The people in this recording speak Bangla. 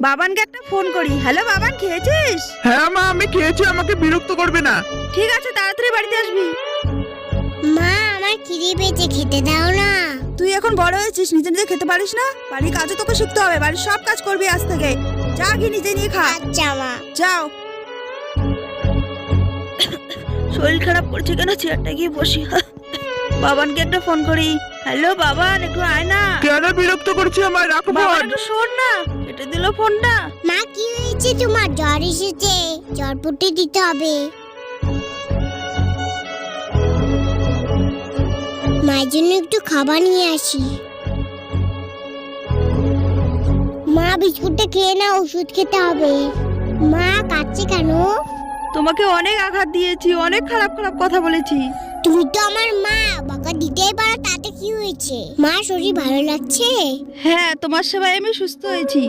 বাবানকে একটা ফোন করি। হ্যালো বাবান, খেয়েছিস? হ্যাঁ মা, আমি খেয়েছি, আমাকে বিরক্ত করবে না। ঠিক আছে, তাড়াতাড়ি বাড়িতে আসবি। মা, আমার খিদে পেয়েছে, খেতে দাও না। তুই এখন বড় হয়েছিস, নিজে নিজে খেতে পারিস না? বাড়ির কাজও তোকে শিখতে হবে, বাড়ির সব কাজ করবি আজ থেকে। যা গিয়ে নিজে নিয়ে খা। আচ্ছা মা। যাও। শরীর খারাপ করছে কেন, চেয়ারটা গিয়ে বসি। বাবানকে একটা ফোন করি। হ্যালো বাবান, একটু আয় না। কেন বিরক্ত করছি আমায়? রাখো বাবান ফোন। একটু শোন না, কেটে দিল ফোনটা। মা, কি হয়েছে তোমার? জ্বর এসেছে, জ্বর পুটি দিতে হবে। মায়ের জন্য একটু খাবার নিয়ে আসি। মা, বিস্কুটটা খেয়ে না, ওষুধ খেতে হবে। মা, কাঁদছে কেন? তোমাকে অনেক আঘাত দিয়েছি, অনেক খারাপ খারাপ কথা বলেছি। তুমি তো আমার মা, বকা দিতেই পারো, তাতে কি হয়েছে? মা, শরীর ভালো লাগছে? হ্যাঁ, তোমার সেবায় আমি সুস্থ হয়েছি।